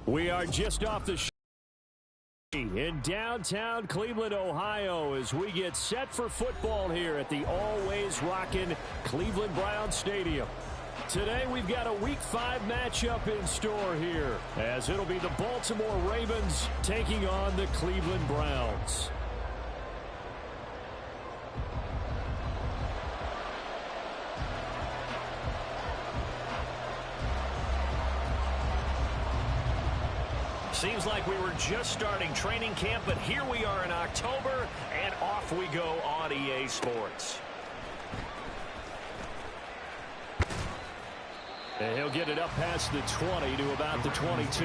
We are just off the in downtown Cleveland, Ohio, as we get set for football here at the always rockin' Cleveland Browns Stadium. Today we've got a Week 5 matchup in store here, as it'll be the Baltimore Ravens taking on the Cleveland Browns. Seems like we were just starting training camp, but here we are in October, and off we go on EA Sports. And he'll get it up past the 20 to about the 22.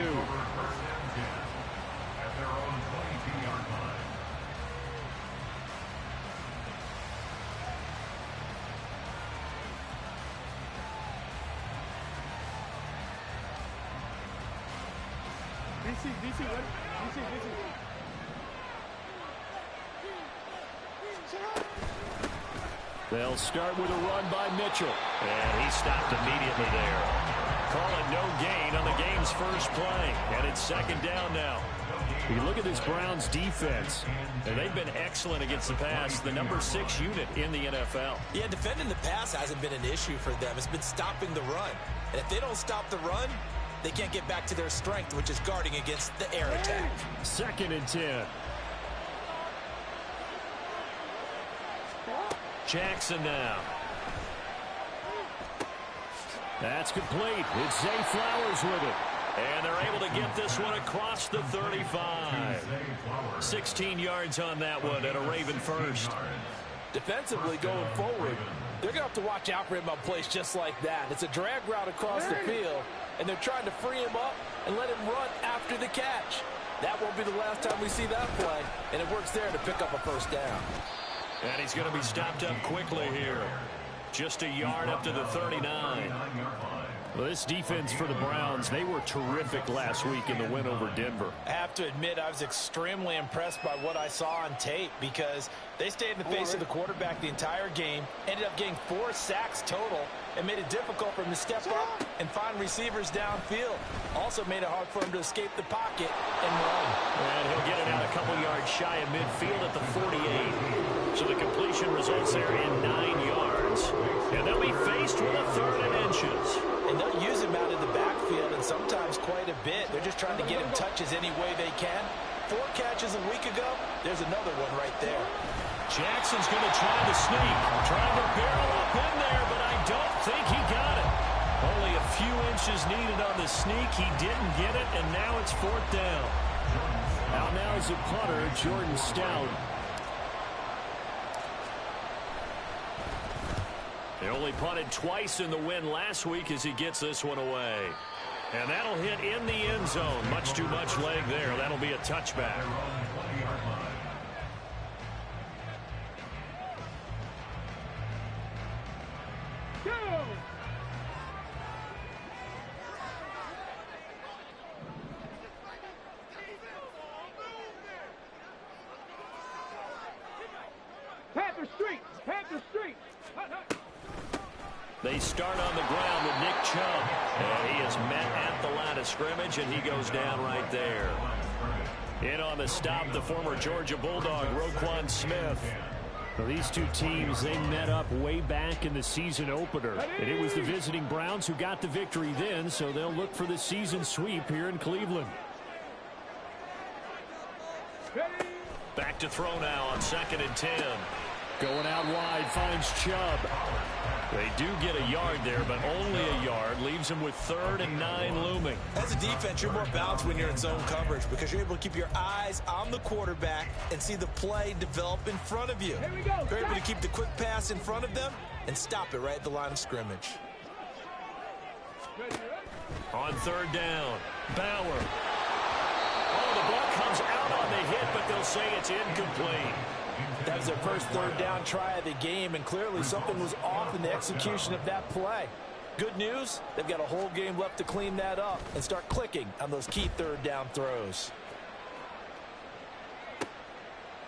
DC, ready? DC. They'll start with a run by Mitchell. And he stopped immediately there. Call it no gain on the game's first play. And it's second down now. You look at this Browns defense, and they've been excellent against the pass, the number 6 unit in the NFL. Yeah, defending the pass hasn't been an issue for them. It's been stopping the run. And if they don't stop the run, they can't get back to their strength, which is guarding against the air attack. 2nd and 10. Jackson now. That's complete. It's Zay Flowers with it. And they're able to get this one across the 35. 16 yards on that one and a Raven first. Defensively going forward, they're going to have to watch out for him on plays just like that. It's a drag route across the field, and they're trying to free him up and let him run after the catch. That won't be the last time we see that play, and it works there to pick up a first down. And he's going to be stopped up quickly here. Just a yard up to the 39. Well, this defense for the Browns, they were terrific last week in the win over Denver. I have to admit, I was extremely impressed by what I saw on tape because they stayed in the face of the quarterback the entire game, ended up getting 4 sacks total, and made it difficult for him to step up and find receivers downfield. Also made it hard for him to escape the pocket and run. And he'll get it out a couple yards shy of midfield at the 48. So the completion results there in 9 yards. And they'll be faced with a 3rd and inches. And they'll use him out in the backfield, and sometimes quite a bit. They're just trying to get him touches any way they can. 4 catches a week ago. There's another one right there. Jackson's going to try the sneak. Trying to barrel up in there, but I don't think he got it. Only a few inches needed on the sneak. He didn't get it, and now it's 4th down. Out now is a punter, Jordan Stout. They only punted twice in the win last week as he gets this one away. And that'll hit in the end zone. Much too much leg there. That'll be a touchback. Panther Street. They start on the ground with Nick Chubb. And he is met at the line of scrimmage, and he goes down right there. In on the stop, the former Georgia Bulldog, Roquan Smith. Well, these two teams, they met up way back in the season opener. And it was the visiting Browns who got the victory then, so they'll look for the season sweep here in Cleveland. Back to throw now on 2nd and 10. Going out wide, finds Chubb. They do get a yard there, but only a yard. Leaves them with 3rd and 9 looming. As a defense, you're more balanced when you're in zone coverage because you're able to keep your eyes on the quarterback and see the play develop in front of you. Here we go. You're able to keep the quick pass in front of them and stop it right at the line of scrimmage. On 3rd down, Bauer. Oh, the ball comes out on the hit, but they'll say it's incomplete. That was their first 3rd down try of the game, and clearly something was off in the execution of that play. Good news, they've got a whole game left to clean that up and start clicking on those key 3rd down throws.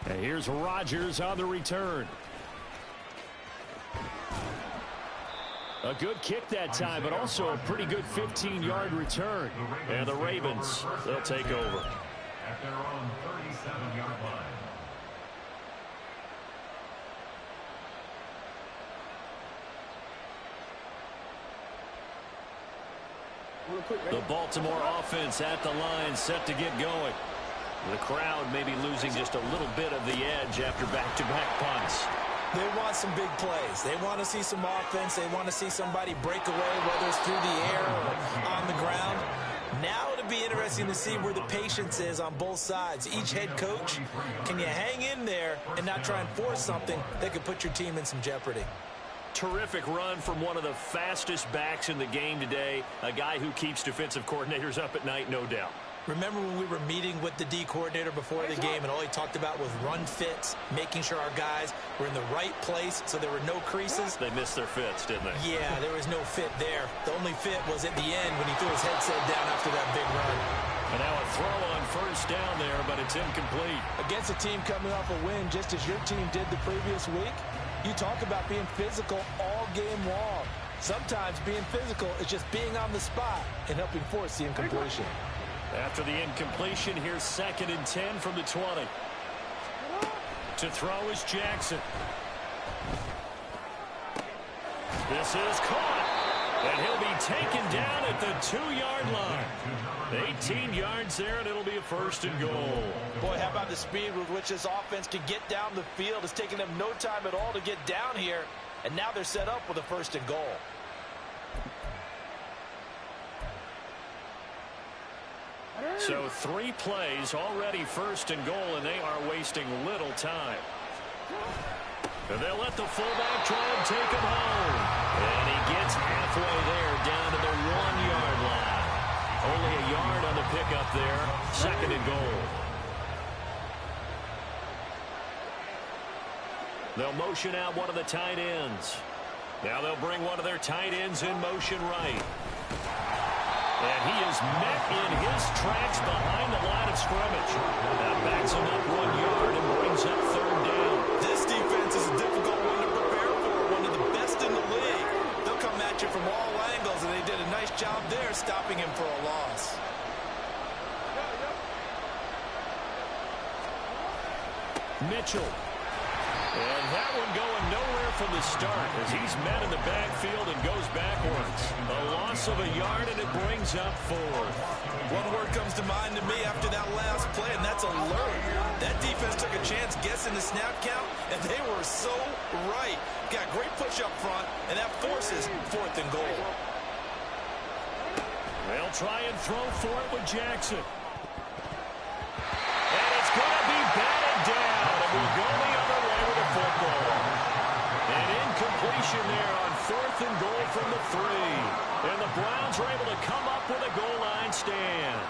And here's Rodgers on the return. A good kick that time, but also a pretty good 15-yard return. And the Ravens, they'll take over. At their own 37-yard line. The Baltimore offense at the line, set to get going. The crowd may be losing just a little bit of the edge after back-to-back punts. They want some big plays. They want to see some offense. They want to see somebody break away, whether it's through the air or on the ground. Now it'll be interesting to see where the patience is on both sides. Each head coach, can you hang in there and not try and force something that could put your team in some jeopardy? Terrific run from one of the fastest backs in the game today. A guy who keeps defensive coordinators up at night, no doubt. Remember when we were meeting with the D coordinator before the game and all he talked about was run fits, making sure our guys were in the right place so there were no creases? They missed their fits, didn't they? Yeah, there was no fit there. The only fit was at the end when he threw his headset down after that big run. And now a throw on first down there, but it's incomplete. Against a team coming off a win just as your team did the previous week, you talk about being physical all game long. Sometimes being physical is just being on the spot and helping force the incompletion. After the incompletion, here's 2nd and 10 from the 20. To throw is Jackson. This is caught. And he'll be taken down at the 2-yard line. 18 yards there, and it'll be a 1st and goal. Boy, how about the speed with which this offense can get down the field? It's taken them no time at all to get down here, and now they're set up with a 1st and goal. So 3 plays, already 1st and goal, and they are wasting little time. And they'll let the fullback try and take him home. And he gets halfway there, down to the 1-yard line. Only a yard on the pickup there, 2nd and goal. They'll motion out one of the tight ends. Now they'll bring one of their tight ends in motion right. And he is met in his tracks behind the line of scrimmage. That backs him up 1 yard and brings up 3rd down. This defense is a difficult one to prepare for, one of the best in the league. They'll come at you from all angles, and they did a nice job there stopping him for a loss. Mitchell. And that one going nowhere from the start as he's met in the backfield and goes backwards. A loss of a yard, and it brings up 4th. One word comes to mind to me after that last play, and that's alert. That defense took a chance guessing the snap count, and they were so right. Got great push up front, and that forces 4th and goal. They'll try and throw for it with Jackson. And it's going to be batted down, and we go the other way with a football. An incompletion there on 4th and goal from the 3. And the Browns are able to come up with a goal line stand.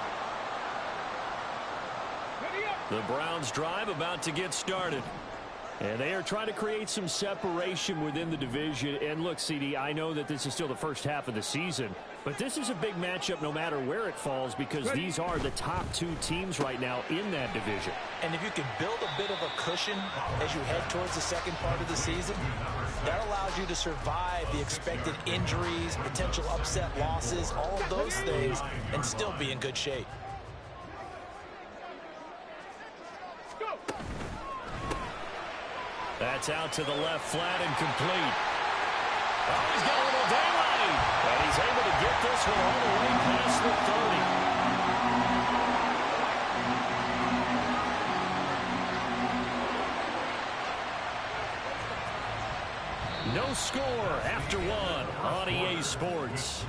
The Browns drive about to get started. And they are trying to create some separation within the division. And look, CD, I know that this is still the first half of the season, but this is a big matchup no matter where it falls because these are the top 2 teams right now in that division. And if you can build a bit of a cushion as you head towards the second part of the season, that allows you to survive the expected injuries, potential upset losses, all of those things, and still be in good shape. That's out to the left flat and complete. Oh, he's got a little daylight. And he's able to get this one all the way past the 30. No score after 1 on EA Sports.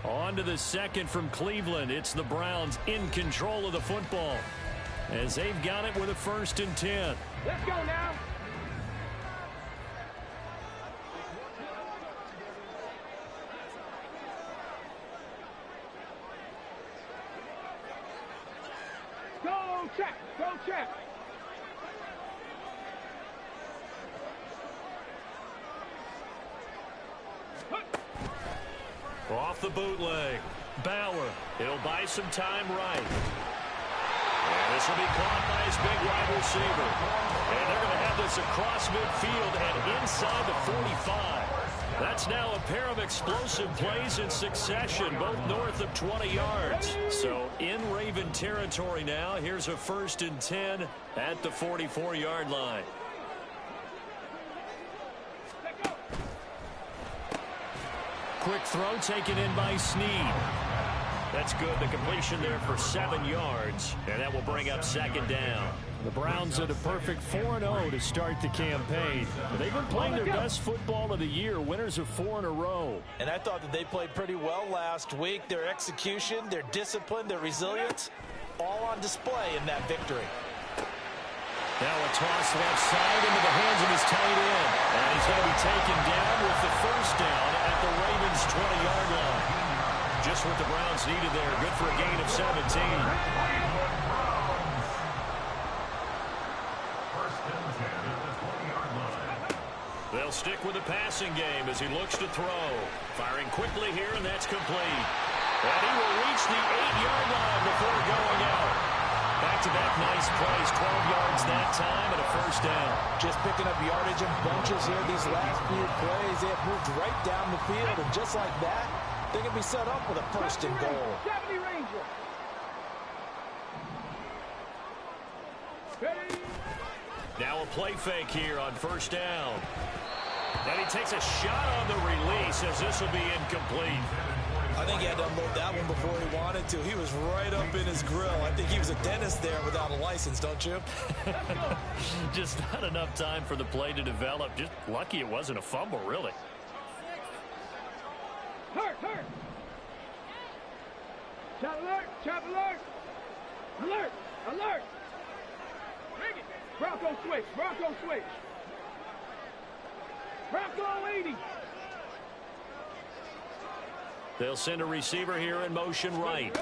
On to the 2nd from Cleveland. It's the Browns in control of the football, as they've got it with a 1st and 10. Let's go now. Go check. Go check. Off the bootleg. Bauer. He'll buy some time right. And this will be caught by his big wide receiver. And they're going to have this across midfield and inside the 45. That's now a pair of explosive plays in succession, both north of 20 yards. So in Raven territory now. Here's a 1st and 10 at the 44-yard line. Quick throw taken in by Snead. That's good. The completion there for 7 yards. And that will bring up 2nd down. The Browns at a perfect 4-0 to start the campaign. They've been playing their best football of the year, winners of 4 in a row. And I thought that they played pretty well last week. Their execution, their discipline, their resilience, all on display in that victory. Now a toss left side into the hands of his tight end. And he's going to be taken down with the 1st down at the Ravens' 20-yard line. Just what the Browns needed there. Good for a gain of 17. They'll stick with the passing game as he looks to throw. Firing quickly here, and that's complete. And he will reach the 8-yard line before going out. Back-to-back nice plays, 12 yards that time and a 1st down. Just picking up yardage in bunches here. These last few plays, they have moved right down the field. And just like that, they can be set up with a 1st and goal. 70 Ranger. Ready. Now a play fake here on 1st down. And he takes a shot on the release as this will be incomplete. I think he had to unload that one before he wanted to. He was right up in his grill. I think he was a dentist there without a license, don't you? Just not enough time for the play to develop. Just lucky it wasn't a fumble, really. Hurt. Chop alert. Chop alert. Alert. Alert. Bronco switch. Bronco switch. Bronco 80. They'll send a receiver here in motion right.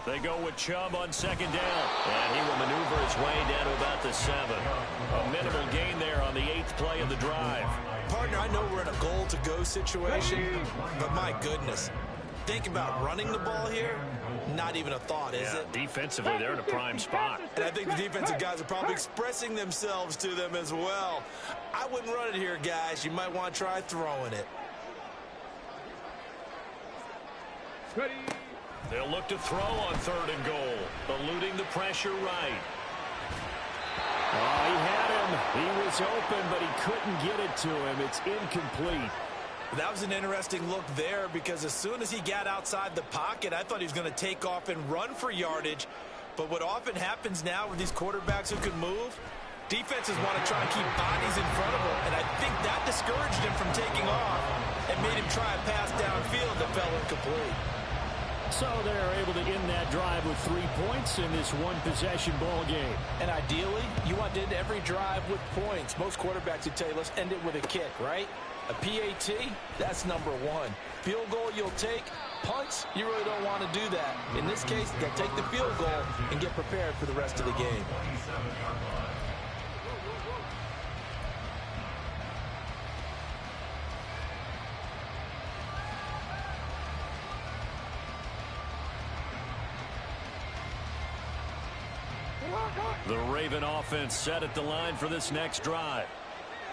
They go with Chubb on 2nd down. And he will maneuver his way down to about the 7. A minimal gain there on the 8th play of the drive. Partner, I know we're in a goal-to-go situation, but my goodness. Think about running the ball here. Not even a thought, is it? Defensively, they're in a prime spot. And I think the defensive guys are probably expressing themselves to them as well. I wouldn't run it here, guys. You might want to try throwing it. Ready. They'll look to throw on 3rd and goal. Eluding the pressure right. Oh, he had him. He was open, but he couldn't get it to him. It's incomplete. That was an interesting look there because as soon as he got outside the pocket, I thought he was going to take off and run for yardage. But what often happens now with these quarterbacks who can move, defenses want to try and keep bodies in front of them. And I think that discouraged him from taking off and made him try a pass downfield that fell incomplete. So they're able to end that drive with 3 points in this one-possession ball game. And ideally, you want to end every drive with points. Most quarterbacks would tell you, let's end it with a kick, right? A PAT, that's number 1. Field goal you'll take. Punts, you really don't want to do that. In this case, they'll take the field goal and get prepared for the rest of the game. The Raven offense set at the line for this next drive.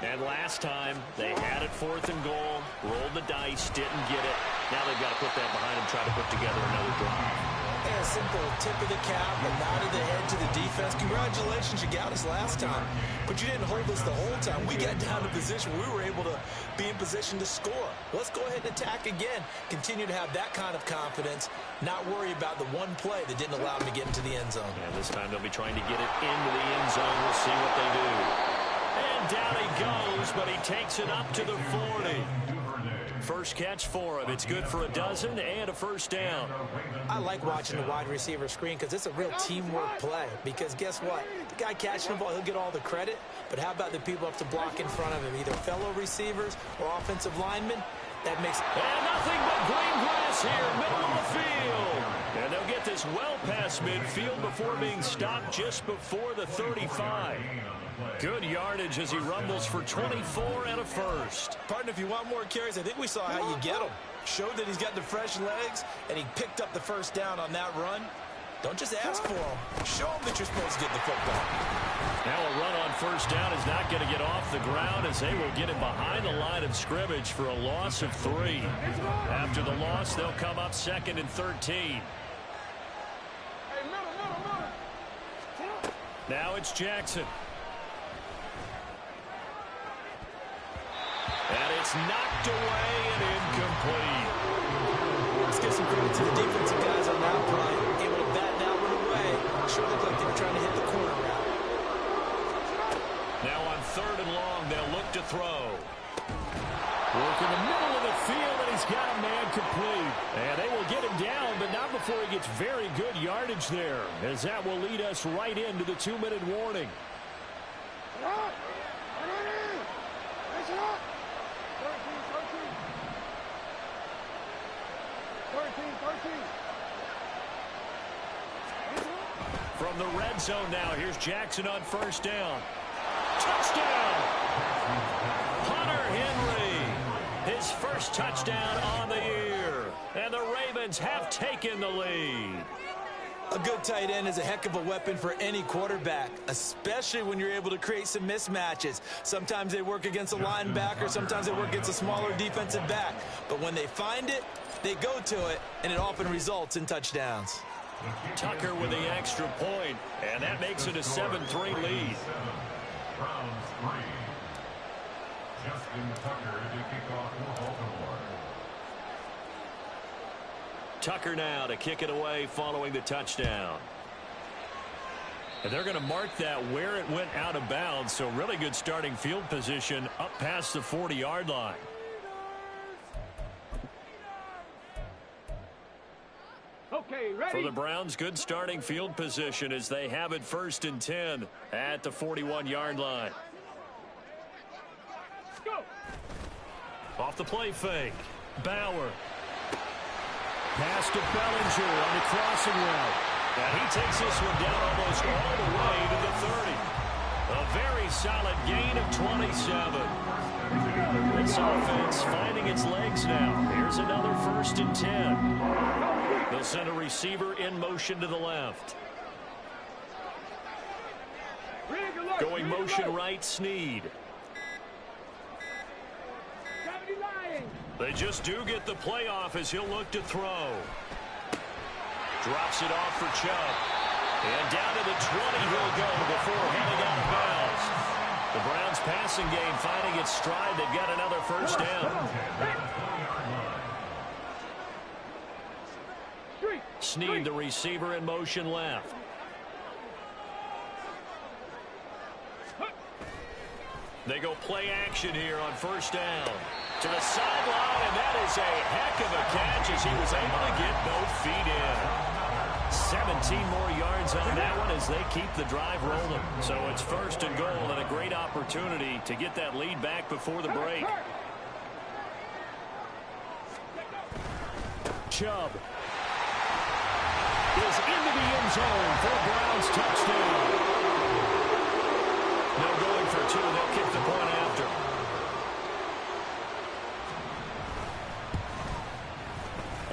And last time, they had it 4th and goal, rolled the dice, didn't get it. Now they've got to put that behind them, try to put together another drive. And a simple tip of the cap, a nod of the head to the defense. Congratulations, you got us last time. But you didn't hold us the whole time. We got down to position. We were able to be in position to score. Let's go ahead and attack again. Continue to have that kind of confidence. Not worry about the one play that didn't allow them to get into the end zone. And this time they'll be trying to get it into the end zone. We'll see what they do. And down he goes, but he takes it up to the 40. First catch for him. It's good for a dozen and a 1st down. I like watching the wide receiver screen because it's a real teamwork play. Because guess what? The guy catching the ball, he'll get all the credit. But how about the people up to block in front of him? Either fellow receivers or offensive linemen. That makes... And nothing but green grass here, middle of the field. And they'll get this well past midfield before being stopped just before the 35. Good yardage as he rumbles for 24 and a 1st. Partner, if you want more carries, I think we saw how you get them. Showed that he's got the fresh legs, and he picked up the 1st down on that run. Don't just ask for them. Show them that you're supposed to get the football. Now a run on first down is not going to get off the ground as they will get him behind the line of scrimmage for a loss of 3. After the loss, they'll come up 2nd and 13. Now it's Jackson. And it's knocked away and incomplete. Let's give some credit to the defensive guys on that play. Able to bat that one away. Sure looked like they were trying to hit the corner route. Now on 3rd and long, they'll look to throw. Work in the middle of the field, and he's got a man complete. And they will get him down, but not before he gets very good yardage there, as that will lead us right into the 2-minute warning. From the red zone now, here's Jackson on first down. Touchdown! Hunter Henry, his first touchdown on the year. And the Ravens have taken the lead. A good tight end is a heck of a weapon for any quarterback, especially when you're able to create some mismatches. Sometimes they work against a linebacker, sometimes they work against a smaller defensive back. But when they find it, they go to it, and it often results in touchdowns. Tucker with the extra point, and that makes it a 7-3 lead. Browns 3. Justin Tucker to kick off for Baltimore. Tucker now to kick it away following the touchdown. And they're going to mark that where it went out of bounds, so really good starting field position up past the 40-yard line. Okay, ready? For the Browns, good starting field position as they have it 1st and 10 at the 41-yard line. Go. Off the play fake. Bauer. Pass to Bellinger on the crossing route. And he takes this one down almost all the way to the 30. A very solid gain of 27. This offense finding its legs now. Here's another 1st and 10. They'll send a receiver in motion to the left. Going motion right, Snead. They just do get the play off as he'll look to throw. Drops it off for Chubb. And down to the 20 he'll go before heading out of bounds. The Browns passing game finding its stride. They've got another 1st down. Snead, the receiver, in motion left. They go play action here on 1st down. To the sideline, and that is a heck of a catch as he was able to get both feet in. 17 more yards on that one as they keep the drive rolling. So it's 1st and goal and a great opportunity to get that lead back before the break. Chubb is into the end zone for a Browns touchdown. Now going for 2, they'll kick the point after.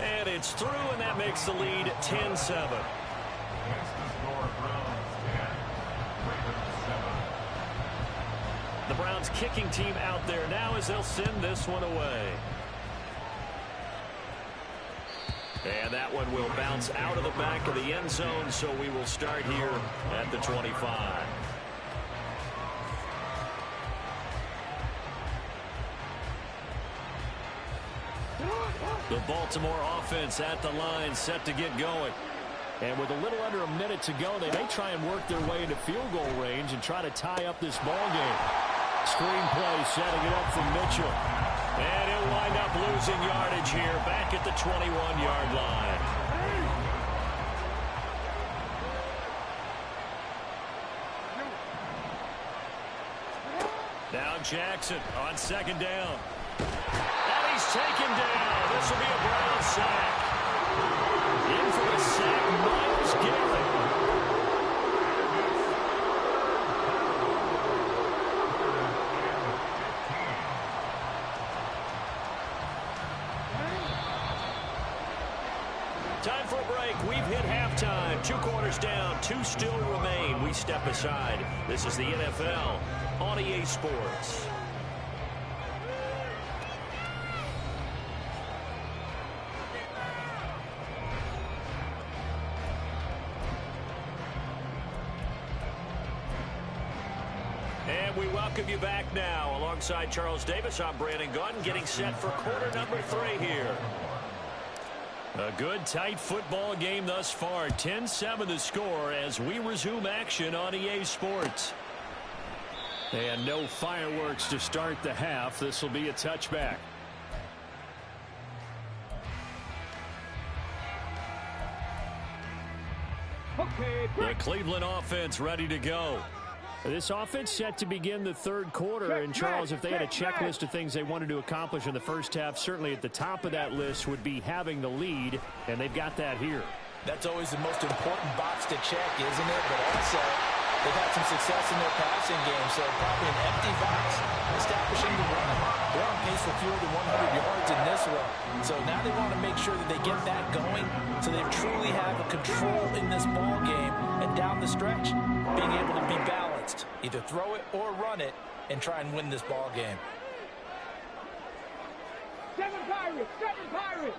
And it's through, and that makes the lead 10-7. The Browns kicking team out there now as they'll send this one away. And that one will bounce out of the back of the end zone, so we will start here at the 25. The Baltimore offense at the line, set to get going. And with a little under a minute to go, they may try and work their way into field goal range and try to tie up this ball game. Screen play setting it up for Mitchell. And he'll wind up losing yardage here back at the 21-yard line. Now Jackson on 2nd down. And he's taken down. This will be a Brown sack. In for the sack, Myles Garrett. Time for a break. We've hit halftime. 2 quarters down. 2 still remain. We step aside. This is the NFL on EA Sports. And we welcome you back now. Alongside Charles Davis, I'm Brandon Gaudin, getting set for quarter number 3 here. A good, tight football game thus far. 10-7 the score as we resume action on EA Sports. And no fireworks to start the half. This will be a touchback. Okay, The Cleveland offense ready to go. This offense set to begin the third quarter. And, Charles, if they had a checklist of things they wanted to accomplish in the first half, certainly at the top of that list would be having the lead, and they've got that here. That's always the most important box to check, isn't it? But also, they've had some success in their passing game, so probably an empty box establishing the run. They're on pace for fewer than 100 yards in this one. So now they want to make sure that they get that going so they truly have a control in this ball game and down the stretch, being able to be balanced. Either throw it or run it and try and win this ball game. 7 Pirates! 7 Pirates!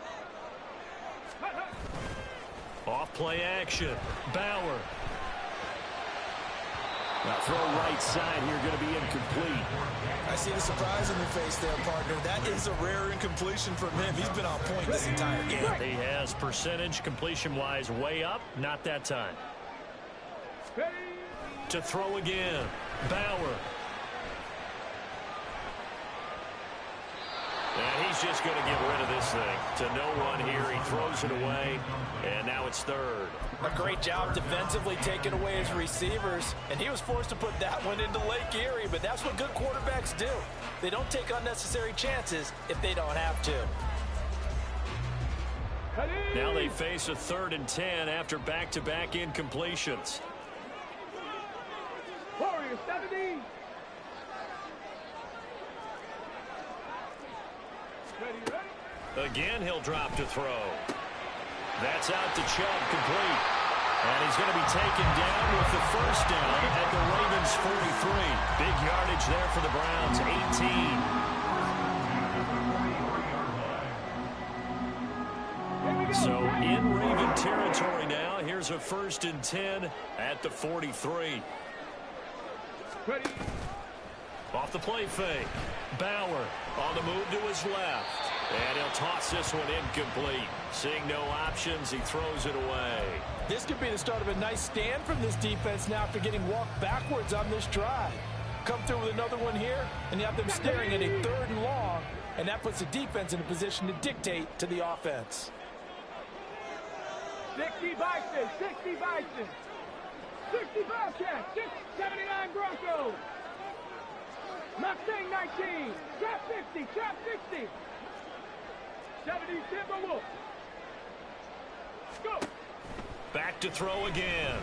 Off play action. Bauer. Now throw right side here, going to be incomplete. I see the surprise in your face there, partner. That is a rare incompletion from him. He's been on point this entire game. He has percentage completion-wise way up. Not that time. To throw again. Bauer. And he's just going to get rid of this thing. To no one here. He throws it away. And now it's third. A great job defensively taking away his receivers. And he was forced to put that one into Lake Erie. But that's what good quarterbacks do. They don't take unnecessary chances if they don't have to. Now they face a 3rd and 10 after back-to-back incompletions. Warriors 70! Again, he'll drop to throw. That's out to Chubb, complete. And he's going to be taken down with the first down at the Ravens' 43. Big yardage there for the Browns, 18. So in Raven territory now. Here's a 1st and 10 at the 43. Ready. Off the play fake. Bauer on the move to his left. And he'll toss this one incomplete. Seeing no options, he throws it away. This could be the start of a nice stand from this defense now after getting walked backwards on this drive. Come through with another one here, and you have them staring at a 3rd and long, and that puts the defense in a position to dictate to the offense. 60 Bison! 60 Bison! 60 Bobcats! 79 Broncos! Mustang 19! Trap 50! Trap 60! 70 Timberwolves! Go! Back to throw again.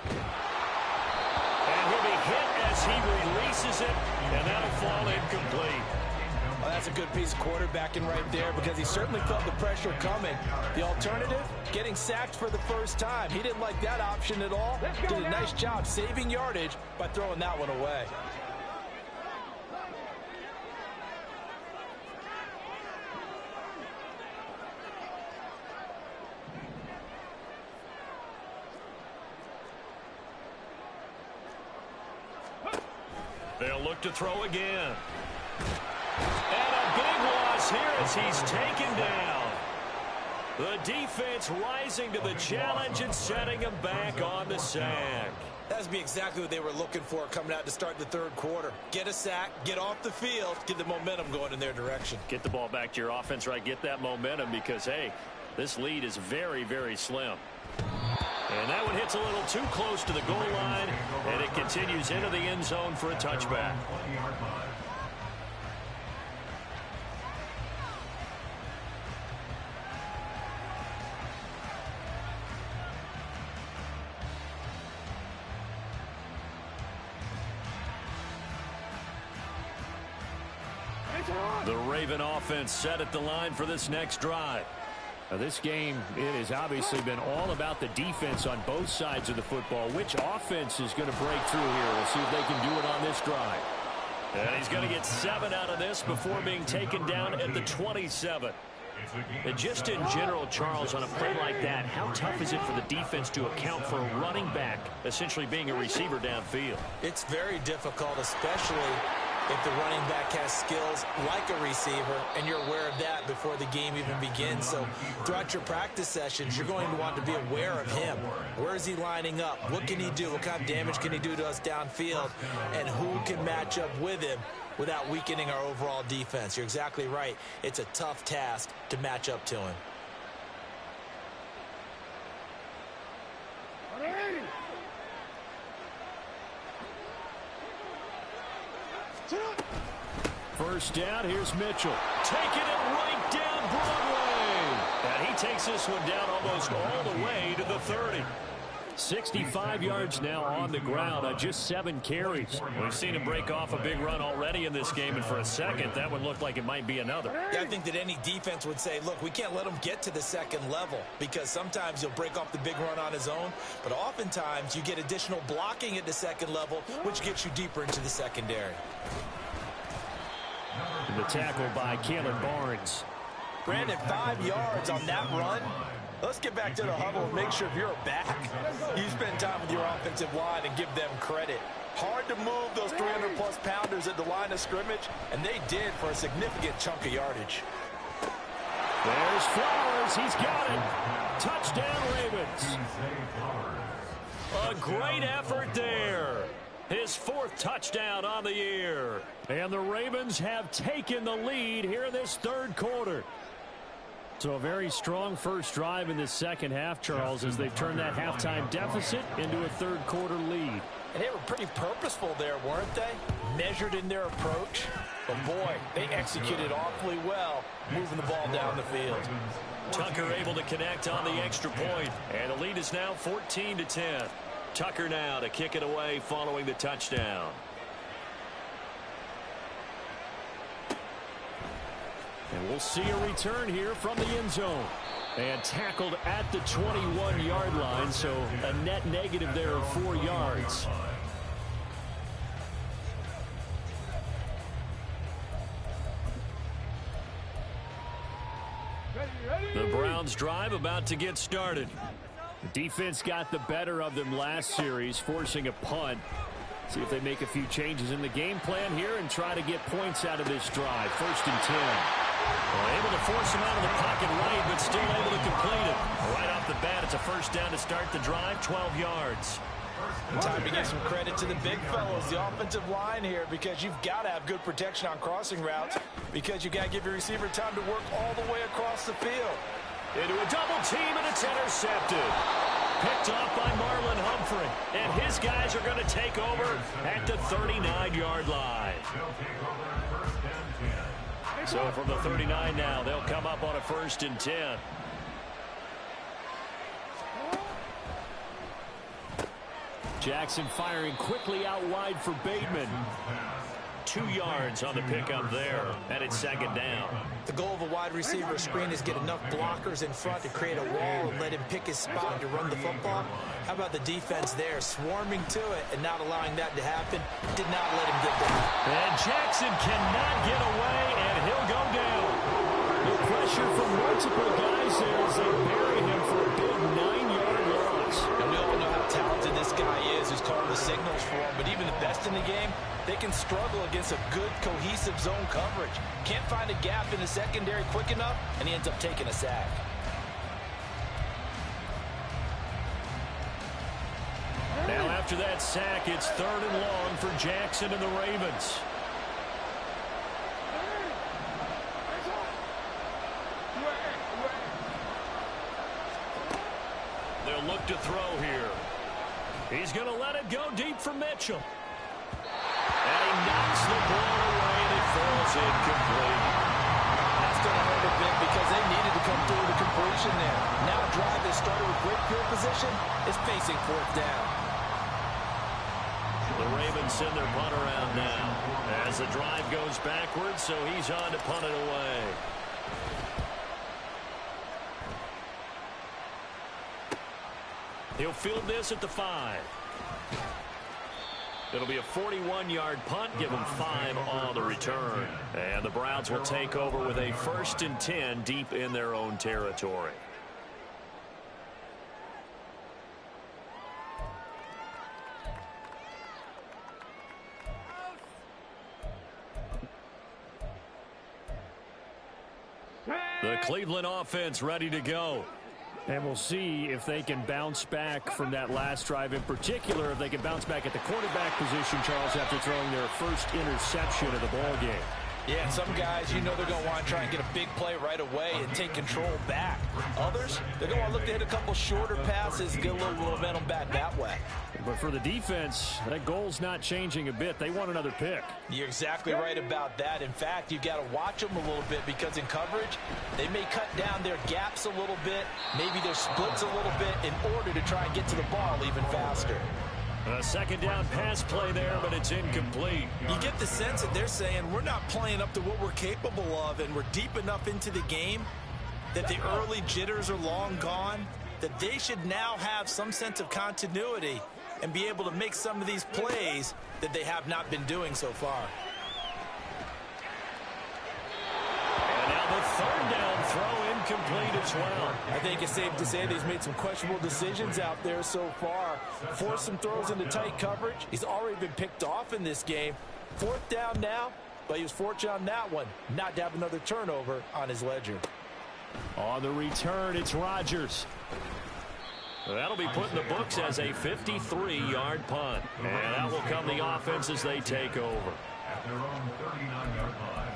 And he'll be hit as he releases it, and that'll fall incomplete. Well, that's a good piece of quarterbacking right there because he certainly felt the pressure coming. The alternative, getting sacked for the first time. He didn't like that option at all. Did a nice job saving yardage by throwing that one away. They'll look to throw again. And a big loss here as he's taken down. The defense rising to the challenge and setting him back on the sack. That's be exactly what they were looking for coming out to start the 3rd quarter. Get a sack, get off the field, get the momentum going in their direction. Get the ball back to your offense, right? Get that momentum because, hey, this lead is very, very slim. And that one hits a little too close to the goal line, and it continues into the end zone for a touchback. The Raven offense set at the line for this next drive. This game, it has obviously been all about the defense on both sides of the football. Which offense is going to break through here? We'll see if they can do it on this drive. And he's going to get 7 out of this before being taken down at the 27. And just in general, Charles, on a play like that, how tough is it for the defense to account for a running back essentially being a receiver downfield? It's very difficult, especially if the running back has skills like a receiver, and you're aware of that before the game even begins. So throughout your practice sessions, you're going to want to be aware of him. Where is he lining up? What can he do? What kind of damage can he do to us downfield? And who can match up with him without weakening our overall defense? You're exactly right. It's a tough task to match up to him. First down, here's Mitchell. Taking it right down Broadway. And he takes this one down almost all the way to the 30. 65 yards now on the ground on just 7 carries. We've seen him break off a big run already in this game, and for a second, that one looked like it might be another. Yeah, I think that any defense would say, look, we can't let him get to the second level, because sometimes he'll break off the big run on his own, but oftentimes you get additional blocking at the second level, which gets you deeper into the secondary. And the tackle by Caleb Barnes. Brandon, 5 yards on that run. Let's get back to the huddle and make sure if you're a back, you spend time with your offensive line and give them credit. Hard to move those 300-plus pounders at the line of scrimmage, and they did for a significant chunk of yardage. There's Flowers. He's got it. Touchdown, Ravens. A great effort there. His 4th touchdown on the year. And the Ravens have taken the lead here in this 3rd quarter. So a very strong first drive in the second half, Charles, as they've turned that halftime deficit into a 3rd quarter lead. And they were pretty purposeful there, weren't they? Measured in their approach. But, boy, they executed awfully well, moving the ball down the field. Tucker able to connect on the extra point. And the lead is now 14-10. Tucker now to kick it away following the touchdown. And we'll see a return here from the end zone. And tackled at the 21-yard line, so a net negative there of 4 yards. The Browns drive about to get started. The defense got the better of them last series, forcing a punt. See if they make a few changes in the game plan here and try to get points out of this drive. 1st and 10. Well, able to force him out of the pocket right, but still able to complete it. Right off the bat, it's a first down to start the drive, 12 yards. Time to give some credit to the big fellows, the offensive line here, because you've got to have good protection on crossing routes, because you've got to give your receiver time to work all the way across the field. Into a double team, and it's intercepted. Picked off by Marlon Humphrey. And his guys are going to take over at the 39-yard line. So from the 39 now, they'll come up on a 1st and 10. Jackson firing quickly out wide for Bateman. 2 yards on the pickup there, and it's 2nd down. The goal of a wide receiver screen is get enough blockers in front to create a wall and let him pick his spot to run the football. How about the defense there, swarming to it and not allowing that to happen? Did not let him get there. And Jackson cannot get away, and he'll go down. No pressure from multiple guys there as they bury him for a big 9-yard loss. And we all know how talented this guy is who's calling the signals for him, but even the best in the game, they can struggle against a good, cohesive zone coverage. Can't find a gap in the secondary quick enough, and he ends up taking a sack. Now after that sack, it's 3rd and long for Jackson and the Ravens. They'll look to throw here. He's going to let it go deep for Mitchell. And he knocks the ball away, and it falls incomplete. That's going to hurt a bit because they needed to come through the completion there. Now a drive that started with great field position is facing 4th down. The Ravens send their punt around now as the drive goes backwards, so he's on to punt it away. He'll field this at the 5. It'll be a 41-yard punt, give him 5 on the return. And the Browns will take over with a 1st and 10 deep in their own territory. The Cleveland offense ready to go. And we'll see if they can bounce back from that last drive, in particular if they can bounce back at the quarterback position, Charles, after throwing their first interception of the ball game. Yeah, and some guys, you know they're going to want to try and get a big play right away and take control back. Others, they're going to want to look to hit a couple shorter passes and get a little momentum back that way. But for the defense, that goal's not changing a bit. They want another pick. You're exactly right about that. In fact, you've got to watch them a little bit because in coverage, they may cut down their gaps a little bit, maybe their splits a little bit in order to try and get to the ball even faster. A second down pass play there, but it's incomplete. You get the sense that they're saying we're not playing up to what we're capable of, and we're deep enough into the game that the early jitters are long gone, that they should now have some sense of continuity and be able to make some of these plays that they have not been doing so far. And now the 3rd down throw incomplete as well. I think it's safe to say that he's made some questionable decisions out there so far. Forced some throws into tight coverage. He's already been picked off in this game. 4th down now, but he was fortunate on that one not to have another turnover on his ledger. On the return, it's Rodgers. That'll be put in the books as a 53-yard punt. And that will come the offense as they take over. At their own 39-yard line.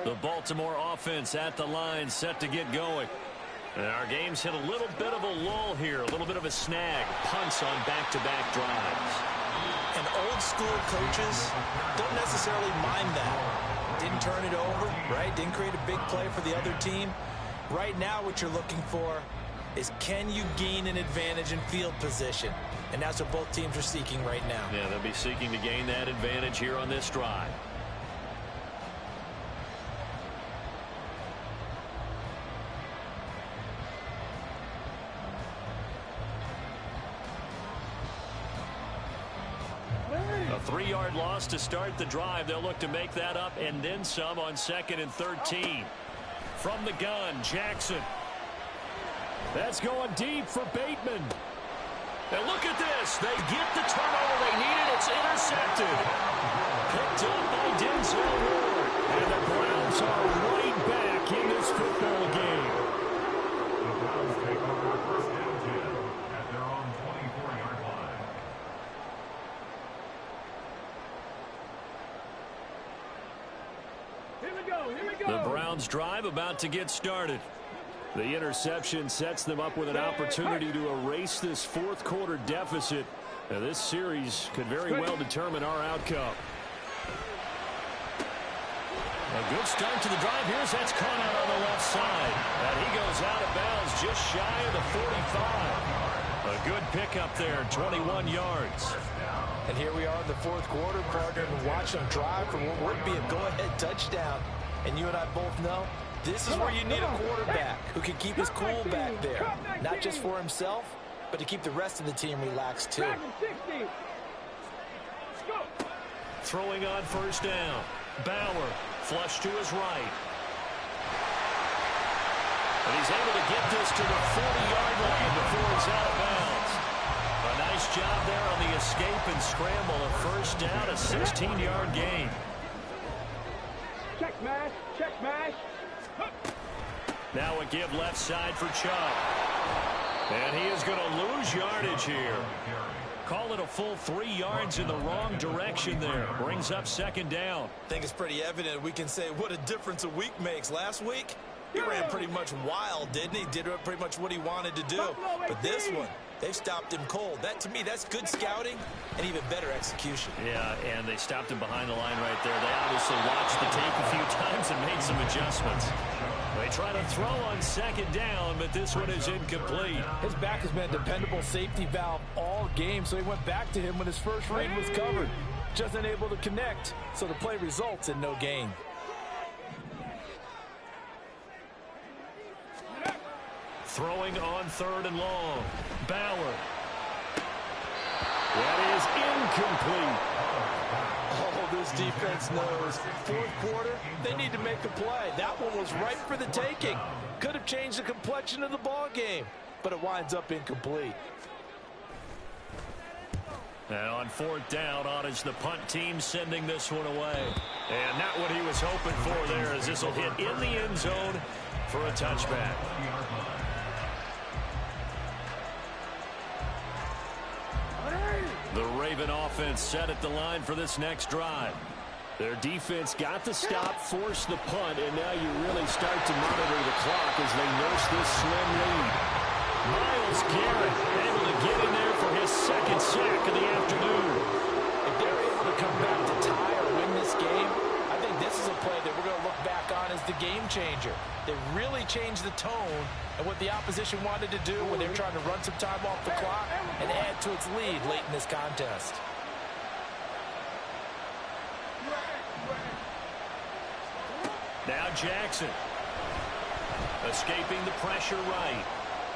The Baltimore offense at the line, set to get going. And our game's hit a little bit of a lull here, a little bit of a snag. Punts on back-to-back drives. And old school coaches don't necessarily mind that. Didn't turn it over, right? Didn't create a big play for the other team. Right now what you're looking for is can you gain an advantage in field position? And that's what both teams are seeking right now. Yeah, they'll be seeking to gain that advantage here on this drive. A 3-yard loss to start the drive. They'll look to make that up and then some on 2nd and 13. From the gun, Jackson. That's going deep for Bateman. And look at this. They get the turnover they needed. It's intercepted. Picked up by Denzel Ward. And the Browns are right back in this football game. The Browns take over 1st and 10 at their own 24-yard line. Here we go, here we go. The Browns drive about to get started. The interception sets them up with an opportunity to erase this 4th quarter deficit. Now, this series could very well determine our outcome. A good start to the drive. Here's that's caught out on the left side. And he goes out of bounds just shy of the 45. A good pickup there, 21 yards. And here we are in the 4th quarter, partner, and watch them drive for what would be a go-ahead touchdown. And you and I both know this is where you need a quarterback who can keep his cool back there. Not just for himself, but to keep the rest of the team relaxed too. Throwing on 1st down. Bauer, flush to his right. And he's able to get this to the 40-yard line before he's out of bounds. A nice job there on the escape and scramble. A 1st down, a 16-yard gain. Check mash, check mash. Now a give left side for Chubb. And he is going to lose yardage here. Call it a full 3 yards in the wrong direction there. Brings up 2nd down. I think it's pretty evident we can say what a difference a week makes. Last week, he ran pretty much wild, didn't he? Did pretty much what he wanted to do. But this one, they've stopped him cold. That, to me, that's good scouting and even better execution. Yeah, and they stopped him behind the line right there. They obviously watched the tape a few times and made some adjustments. They try to throw on 2nd down, but this one is incomplete. His back has been a dependable safety valve all game, so he went back to him when his first read was covered. Just unable to connect, so the play results in no gain. Throwing on 3rd and long. Bauer. That is incomplete. Oh, this defense knows. 4th quarter, they need to make a play. That one was right for the taking. Could have changed the complexion of the ball game, but it winds up incomplete. And on 4th down, on is the punt team sending this one away. And not what he was hoping for there, as this will hit in the end zone for a touchback. The Raven offense set at the line for this next drive. Their defense got the stop, forced the punt, and now you really start to monitor the clock as they nurse this slim lead. Myles Garrett able to get in there for his 2nd sack of the afternoon. If they're able to come back to tie or win this game, I think this is a play that we're going to look back on as the game changer. They really changed the tone and what the opposition wanted to do when they're trying to run some time off the clock and add to its lead late in this contest. Now Jackson. Escaping the pressure right.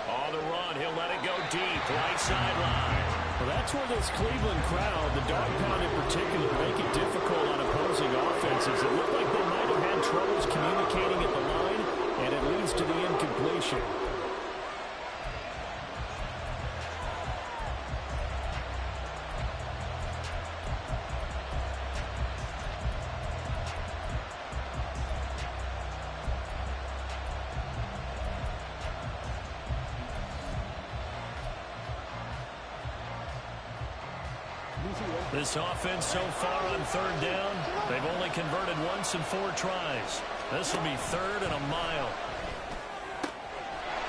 On the run, he'll let it go deep. Right sideline. Well, that's where this Cleveland crowd, the dog pound in particular, make it difficult on opposing offenses. It looked like they might have had troubles communicating at the line, and it leads to the incompletion. This offense so far on 3rd down, they've only converted once in 4 tries. This will be 3rd and a mile.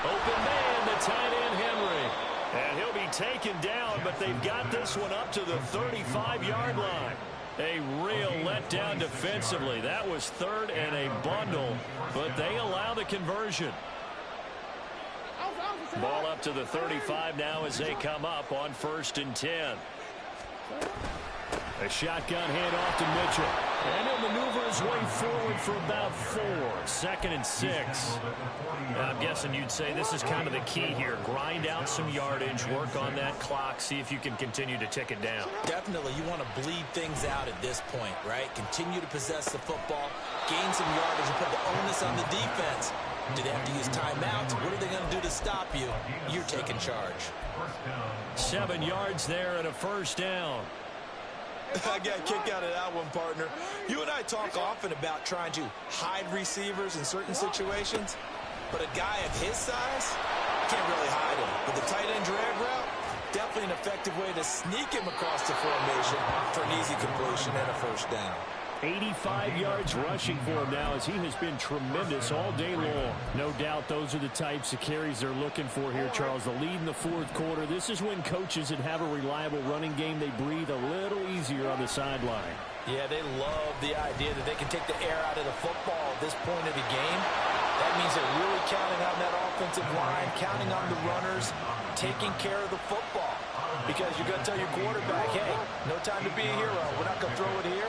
Open man, the tight end Henry. And he'll be taken down, but they've got this one up to the 35-yard line. A real letdown defensively. That was 3rd and a bundle, but they allow the conversion. Ball up to the 35 now as they come up on 1st and 10. A shotgun handoff to Mitchell. And he'll maneuver his way forward for about 4. 2nd and 6. I'm guessing you'd say this is kind of the key here. Grind out some yardage, work on that clock, see if you can continue to tick it down. Definitely, you want to bleed things out at this point, right? Continue to possess the football, gain some yardage, and put the onus on the defense. Do they have to use timeouts? What are they going to do to stop you? You're taking charge. 7 yards there and a 1st down. I got a kick out of that one, partner. You and I talk often about trying to hide receivers in certain situations, but a guy of his size can't really hide him. But the tight end drag route, definitely an effective way to sneak him across the formation for an easy completion and a 1st down. 85 yards rushing for him now as he has been tremendous all day long. No doubt those are the types of carries they're looking for here, Charles. The lead in the 4th quarter. This is when coaches that have a reliable running game, they breathe a little easier on the sideline. Yeah, they love the idea that they can take the air out of the football at this point of the game. That means they're really counting on that offensive line, counting on the runners, taking care of the football. Because you're going to tell your quarterback, hey, no time to be a hero. We're not going to throw it here.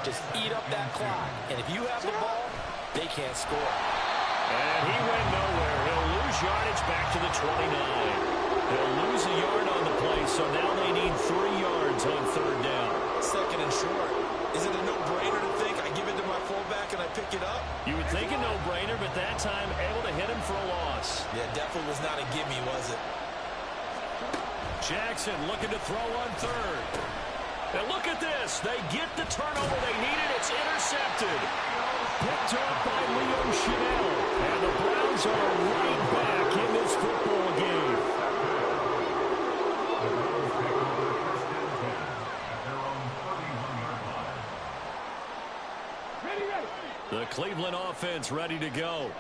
Just eat up that clock. And if you have the ball, they can't score. And he went nowhere. He'll lose yardage back to the 29. He'll lose a yard on the play, so now they need 3 yards on 3rd down. 2nd and short. Is it a no-brainer to think I give it to my fullback and I pick it up? You would think a no-brainer, but that time able to hit him for a loss. Yeah, definitely was not a gimme, was it? Jackson looking to throw on 3rd. And look at this. They get the turnover they needed. It's intercepted. Picked up by Leo Chanel. And the Browns are right back in this football game. The Cleveland offense ready to go.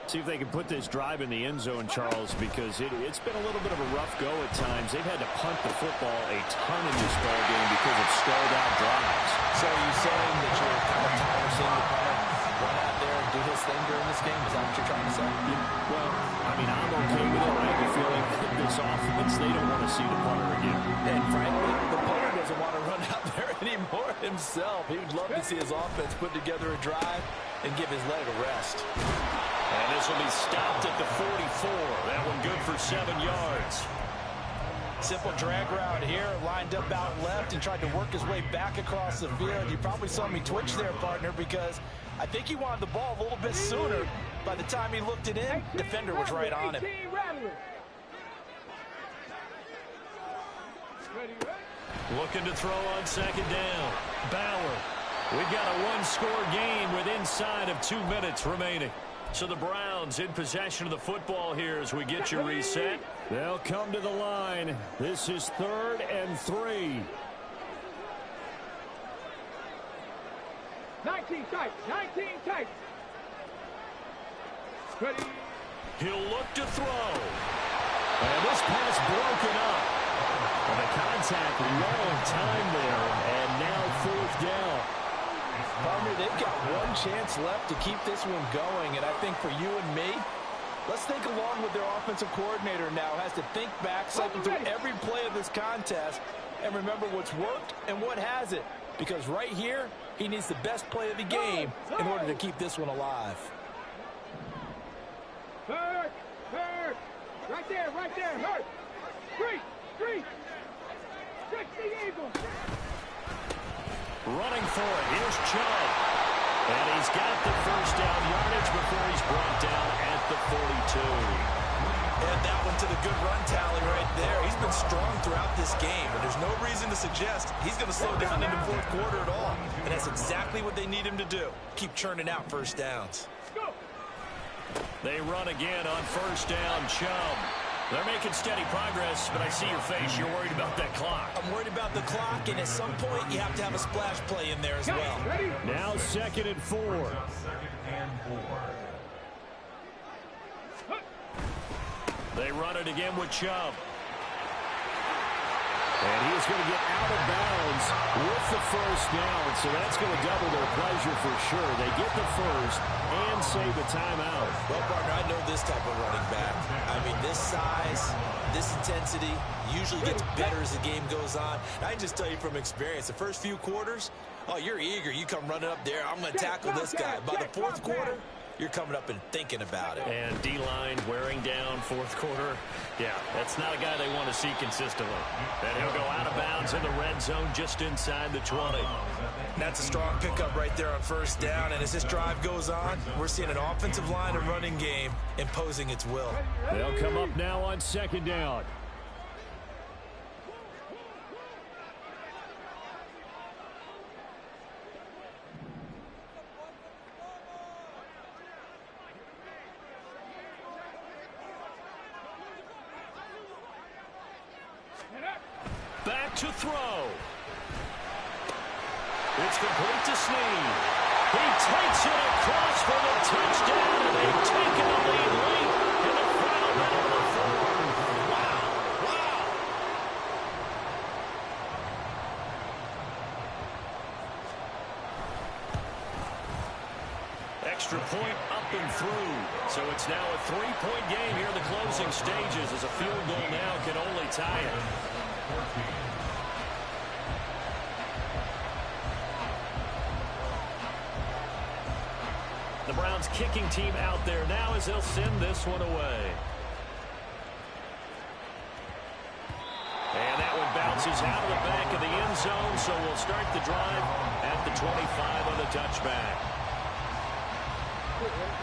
See if they can put this drive in the end zone, Charles, because it's been a little bit of a rough go at times. They've had to punt the football a ton in this ball game because of stalled out drives. So are you saying that you're kind of tired of seeing the punter run out there and do his thing during this game? Is that what you're trying to say? Well, I mean, I'm okay with it. I have a feeling this offense, they don't want to see the punter again. And frankly, the punter doesn't want to run out there anymore himself. He would love to see his offense put together a drive and give his leg a rest. And this will be stopped at the 44. That one good for 7 yards. Simple drag route here, lined up out left and tried to work his way back across the field. You probably saw me twitch there, partner, because I think he wanted the ball a little bit sooner. By the time he looked it in, defender was right on him. Looking to throw on second down. Bauer. We've got a one-score game with inside of 2 minutes remaining. So the Browns in possession of the football here as we get you reset. They'll come to the line. This is 3rd and 3. 19 tight, 19 tight. Ready. He'll look to throw. And this pass broken up. And the contact, long time there, and now 4th down. Partner, they've got one chance left to keep this one going, and I think for you and me, let's think along with their offensive coordinator now. Has to think back, cycle through every play of this contest, and remember what's worked and what hasn't. Because right here, he needs the best play of the game in order to keep this one alive. Hurt, hurt. Right there, hurt. Street. 60 Eagles. Running for it. Here's Chubb. And he's got the first down yardage before he's brought down at the 42. And that one to the good run tally right there. He's been strong throughout this game, and there's no reason to suggest he's going to slow down in the 4th quarter at all. And that's exactly what they need him to do. Keep churning out first downs. They run again on first down. Chubb. They're making steady progress, but I see your face. You're worried about that clock. I'm worried about the clock, and at some point, you have to have a splash play in there as well. Now 2nd and 4. 2nd and 4. They run it again with Chubb. And he is going to get out of bounds with the first down, so that's going to double their pleasure for sure. They get the first and save a timeout. Well, partner, I know this type of running back. I mean, this size, this intensity usually gets better as the game goes on. And I can just tell you from experience, the first few quarters, oh, you're eager. You come running up there, I'm going to tackle this guy. By the 4th quarter, you're coming up and thinking about it. And D-line wearing down 4th quarter. Yeah, that's not a guy they want to see consistently. And he'll go out of bounds in the red zone just inside the 20. That's a strong pickup right there on first down. And as this drive goes on, we're seeing an offensive line and running game imposing its will. They'll come up now on 2nd down. Back to throw. It's complete to Snead. He takes it across for the touchdown, and they've taken the lead late in the final minute of the 4th. Wow. Extra point up and through. So it's now a 3-point game here in the closing stages as a field goal now can only tie it. The Browns kicking team out there now as they'll send this one away. And that one bounces out of the back of the end zone, so we'll start the drive at the 25 on the touchback.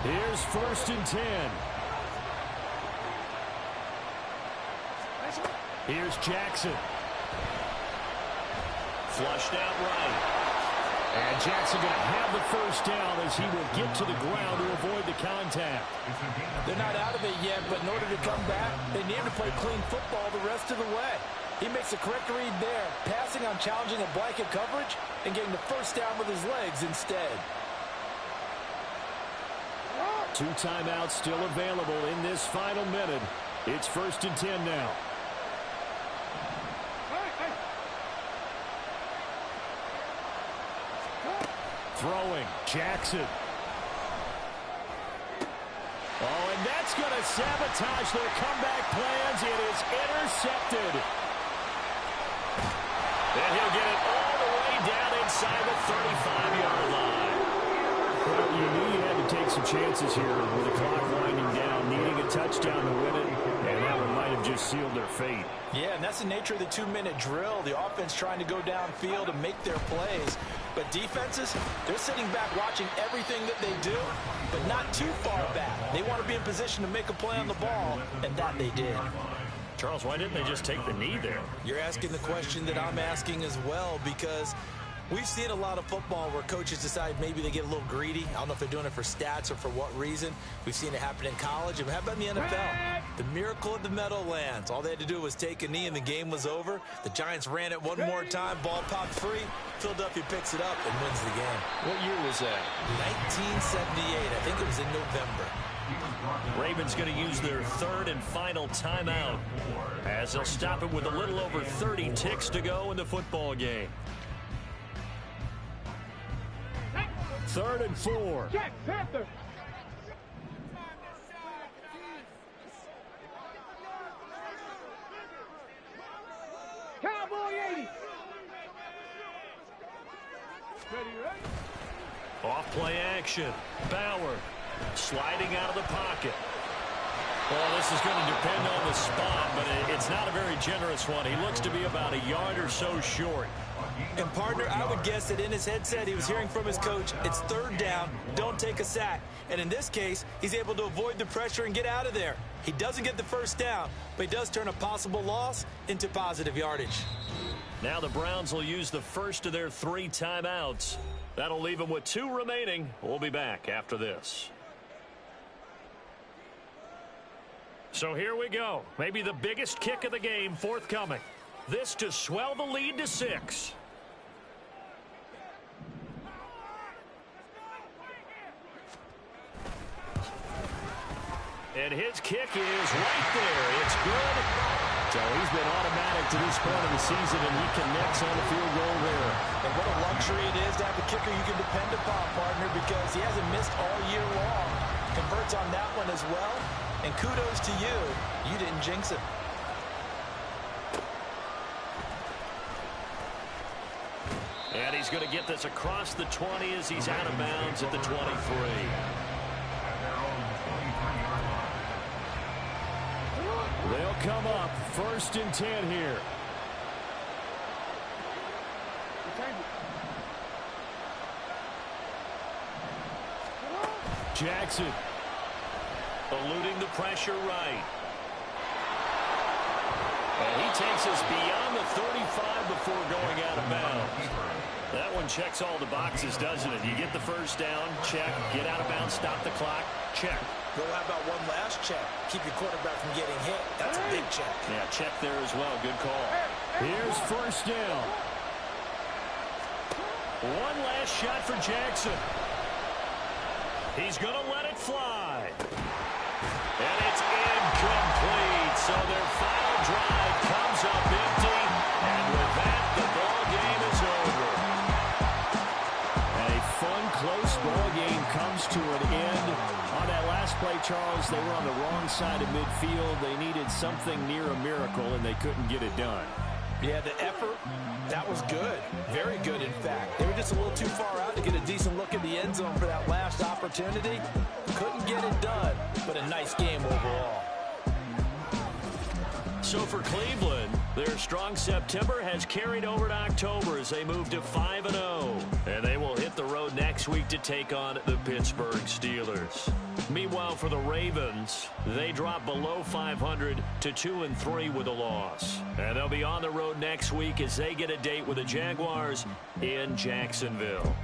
Here's 1st and 10. Here's Jackson. Flushed out right. And Jackson going to have the first down as he will get to the ground to avoid the contact. They're not out of it yet, but in order to come back, they need to play clean football the rest of the way. He makes the correct read there, passing on challenging a blanket coverage and getting the first down with his legs instead. 2 timeouts still available in this final minute. It's 1st and 10 now. Throwing, Jackson. Oh, and that's going to sabotage their comeback plans. It is intercepted. And he'll get it all the way down inside the 35-yard line. Well, you knew you had to take some chances here with the clock winding down, needing a touchdown to win it, and that one might have just sealed their fate. Yeah, and that's the nature of the 2-minute drill. The offense trying to go downfield and make their plays. But defenses, they're sitting back watching everything that they do, but not too far back. They want to be in position to make a play on the ball, and that they did. Charles, why didn't they just take the knee there? You're asking the question that I'm asking as well, because we've seen a lot of football where coaches decide maybe they get a little greedy. I don't know if they're doing it for stats or for what reason. We've seen it happen in college. And how about in the NFL? The miracle of the Meadowlands. All they had to do was take a knee and the game was over. The Giants ran it one more time. Ball popped free. Philadelphia picks it up and wins the game. What year was that? 1978. I think it was in November. Ravens going to use their third and final timeout as they'll stop it with a little over 30 ticks to go in the football game. 3rd and 4. Check, Panther. Cowboy 80. Ready? Off play action. Bauer sliding out of the pocket. Well, this is going to depend on the spot, but it's not a very generous one. He looks to be about a yard or so short. And, partner, I would guess that in his headset he was hearing from his coach, it's 3rd down, don't take a sack. And in this case, he's able to avoid the pressure and get out of there. He doesn't get the 1st down, but he does turn a possible loss into positive yardage. Now the Browns will use the first of their 3 timeouts. That'll leave them with 2 remaining. We'll be back after this. So here we go. Maybe the biggest kick of the game forthcoming. This to swell the lead to 6. And his kick is right there. It's good. So he's been automatic to this point of the season, and he connects on the field goal there. And what a luxury it is to have a kicker you can depend upon, partner, because he hasn't missed all year long. Converts on that one as well. And kudos to you. You didn't jinx it. And he's going to get this across the 20 as he's out of bounds at the 23. They'll come up 1st and 10 here. Jackson. Eluding the pressure right. And he takes us beyond the 35 before going out of bounds. That one checks all the boxes, doesn't it? You get the 1st down, check. Get out of bounds, stop the clock, check. Well, how about one last check? Keep your quarterback from getting hit. That's a big check. Yeah, check there as well. Good call. Here's 1st down. One last shot for Jackson. He's going to let it fly. And it's incomplete. So their final drive comes up empty. And with that, the ball game is over. A fun, close ball game comes to an end. On that last play, Charles, they were on the wrong side of midfield. They needed something near a miracle, and they couldn't get it done. Yeah, the effort, that was good. Very good, in fact. They were just a little too far out to get a decent look at the end zone for that last opportunity. Couldn't get it done, but a nice game overall. So for Cleveland, their strong September has carried over to October as they move to 5-0. And they will hit the road next week to take on the Pittsburgh Steelers. Meanwhile, for the Ravens, they drop below 500 to 2-3 with a loss. And they'll be on the road next week as they get a date with the Jaguars in Jacksonville.